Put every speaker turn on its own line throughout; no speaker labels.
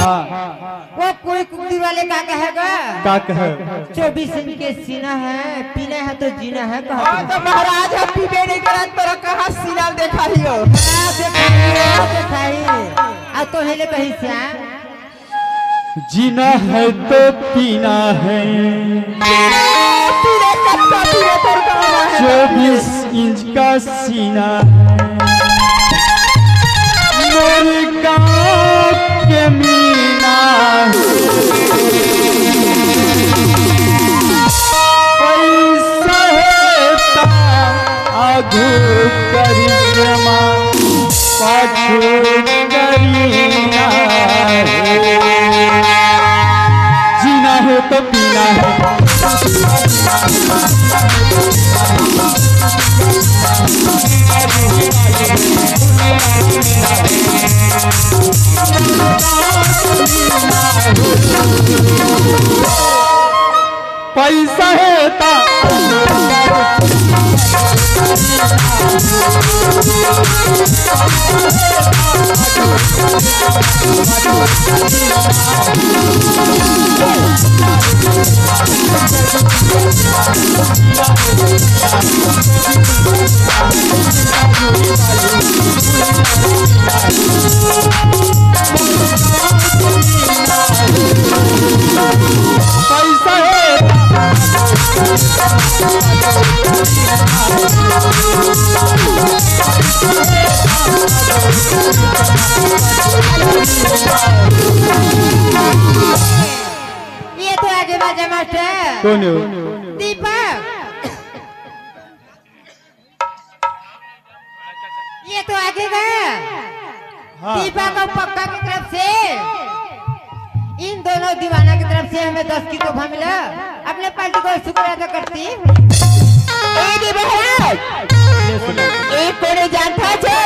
वो कोई कुर्ती वाले का कहेगा
का कहे
24 इंच के सीना है, पीना है तो जीना है।
तो महाराज हम पीबे नहीं करत पर कहाँ सीना देखा लियो।
अब तो हेले कहीं से
जीना है तो पीना है। 24 इंच का सीना मेरे गाँव के मीना पैसा है आगू परिक्रमा पाछू करीना। जीना है तो पीना है। पैसा है ता
ये तो आगे बाजा मास्टर
कौन है?
दीपक। ये तो आगे गया दीपक और पक्का की तरफ से इन दोनों दीवाना की तरफ से हमें 10 की तोहफा मिला। अपने पार्टी को शुक्र अदा करती।
कोने जानता छे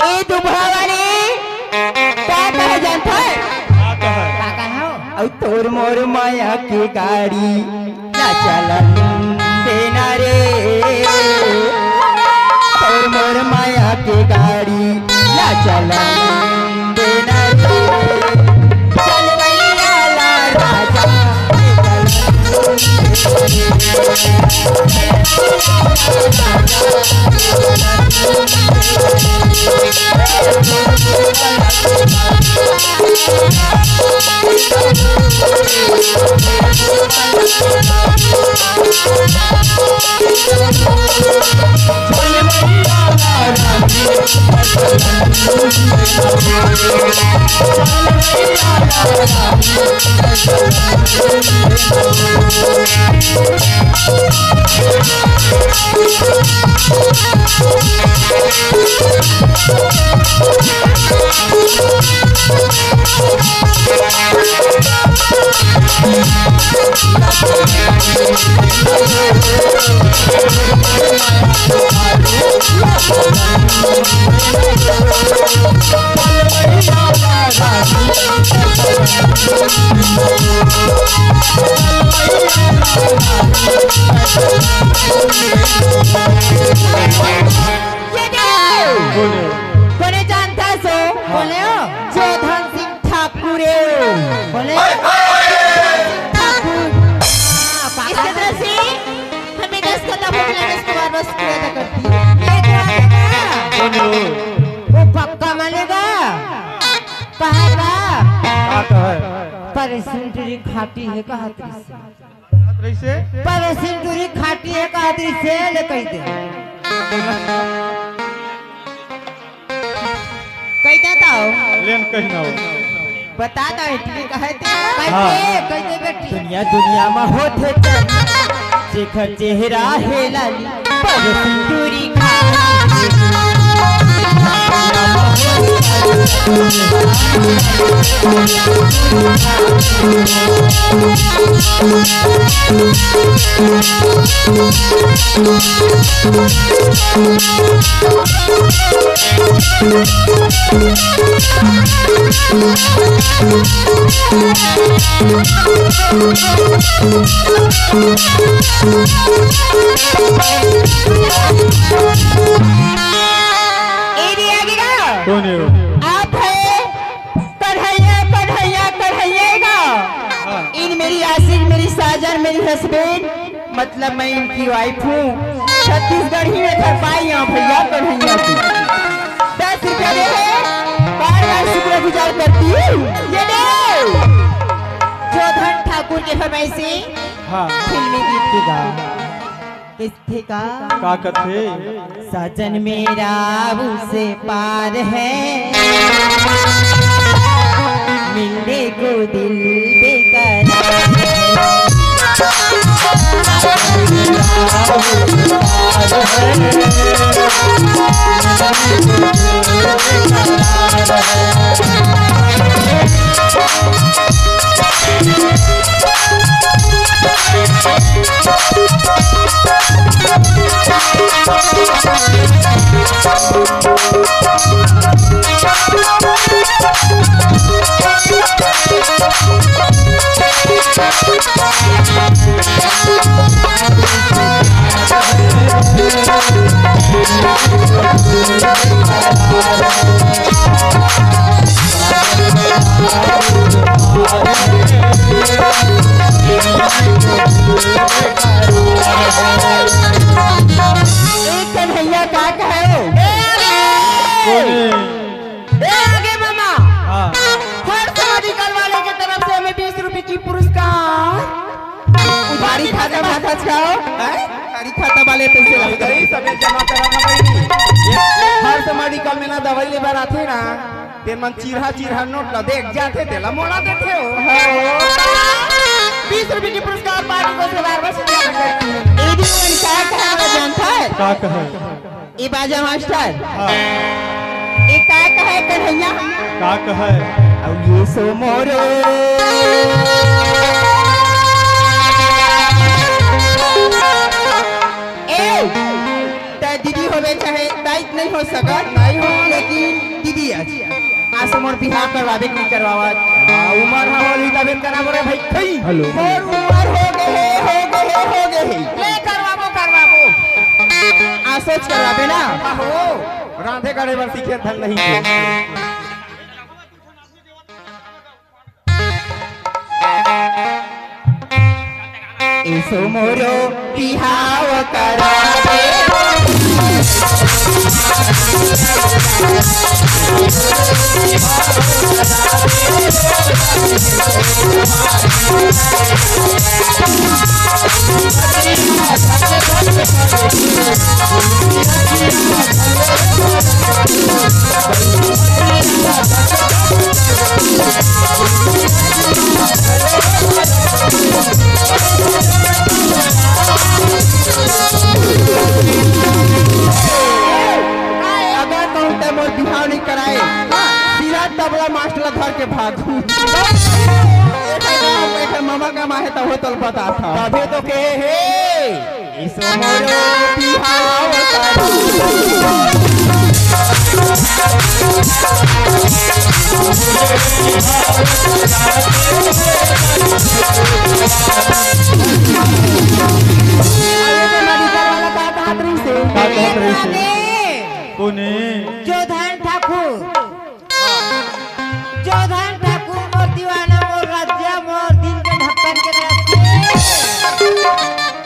ए दुबहा वाली का कहे जानता है
काका हो
और तोर मोर माया की गाड़ी ना चलन देना रे। तोर मोर माया की गाड़ी ना चलन देना रे। चल भैया ला राजा
कोने जानता सो बोले हो जो धन सिंह ठाकुर बोले ठाकुर। इसके तरफ से हमें 10 का तब मिला इसके बाद बस पूरा करती है। वो पक्का मानेगा कहेगा पर सिंटरी खाटी है कहा
से
पर सिंटरी खाटी है कहा से ले कह दे कह देता हो
लेन कहना हो
बता दो इतनी कहते
कैसे बेटी
दुनिया दुनिया में होते शेखर चेहरा है लाली पर सिंदूरी
कौन है?
आप है कन्हैया मतलब मैं इनकी वाइफ हूँ। छत्तीसगढ़ ही में घर पाई यहाँ भैया कन्हैया की। 10 रुपया दे बार बार शुक्रगुजार करती हूँ। ये ले जोधन ठाकुर के फरमाइशी
हाँ
फिल्मी गीत की गा किसके का
का कथे
सजन मेरा उसे पार है मिलने को दिल बेकरार कन्हैया का कहे आगे मामा
हाँ
हर समाधिकल वाले के तरफ से हमें 20 रुपए की पुरस्कार उधारी खाता खाता खाओ उधारी खाता वाले पैसे लग गई
सभी जमा कराना पड़ी। हर समाधिकल में ना दवाई ले बार आथे ना तेन मन चिरहा नोट ला देख जाते तेला मोड़ा देते हो।
20 रुपए की पुरस्कार पार्टी को से बार-बार शुक्रिया करती हूं। ए दिन का कहना जानता है
का कहे
ए बाजा मास्टर
हाँ
ए का कहे कन्हैया
का कहे
अब ये सो मोरो दीदी होवे चाहे दायित्व नहीं हो सका नहीं हो लेकिन दीदी आज मोर बिहार करवावे नहीं करवावा
उमर होली तबे कराबो रे भाई खई
हेलो
मोर उमर हो गए ले करवाबो आ सोच करवावे ना
हो राधे करे बर सीखे धन नहीं के
ऐसो मोरो बिहाव करावे अगर कहूँ मोर बिहाव नहीं कराए सीधा तबला मास्टर घर के भागू मामा का माहे तो हो तल पता था
तबे तो के हे
इस मोरो बिहाव
कोने
जोधन ठाकुर मोर दीवाना मोर राज्य मोर दिल के ढक्कन के तरफ से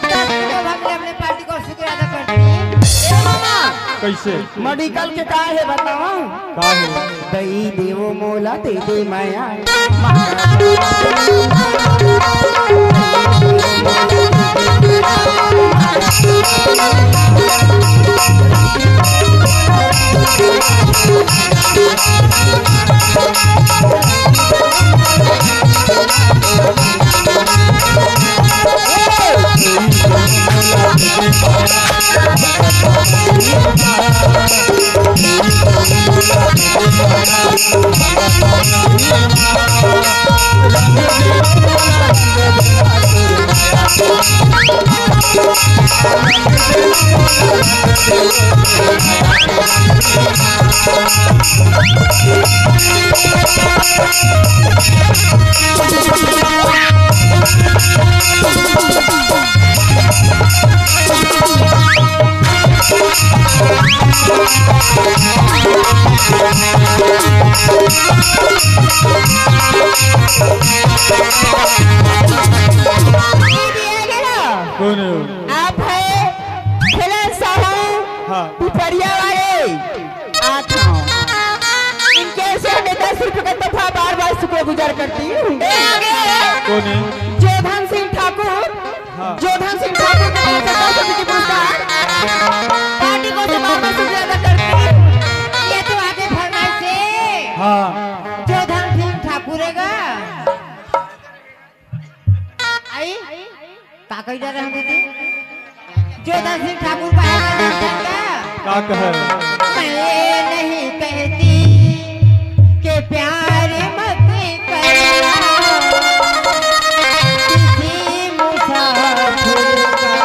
10 किलो भाग अपने पार्टी को शुक्रिया अदा करती है। मामा
कैसे
मेडिकल के का है बताओ
का है
दई देवो मोला दे दे माया पिपरिया वाले आता हूँ। इनके से मैं 10 रुपए का तोहफा बार बार शुक्र गुजार करती हूँ।
कौन है?
जोधन सिंह ठाकुर, जोधन सिंह ठाकुर के तरफ से 10 रुपए की पुरस्कार पार्टी को से बार बार शुक्रिया अदा करती हूँ।
ये तो आगे फरमाइश है
हाँ
जोधन सिंह ठाकुर का आई का कही जा रहे हैं दीदी जोधन सिंह ठाकुर का है
का कहे?
मैं नहीं कहती कि प्यार मत करना किसी मुसाफिर का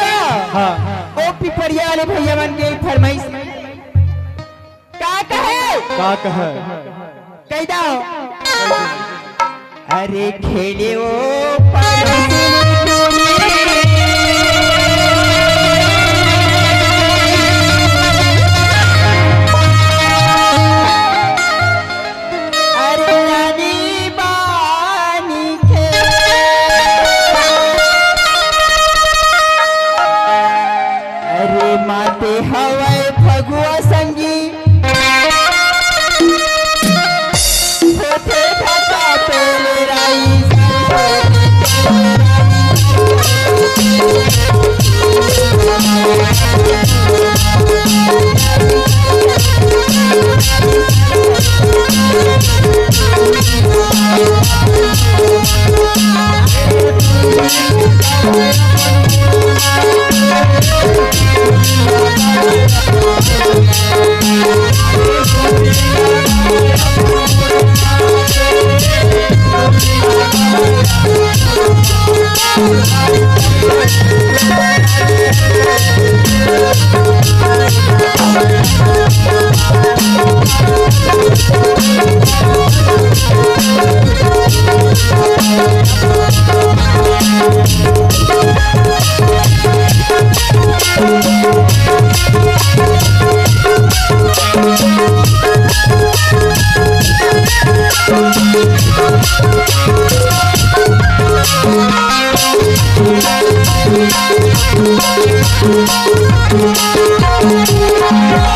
ओ पिपरिया वाले भैया मन के फरमाइश का कहे?
का कहे?
कह दो अरे खेले ओ परसिनी टोली अरे रानी बानी के अरे माते हवाए फगुआ संगी होते खाता पेले राई Thank you.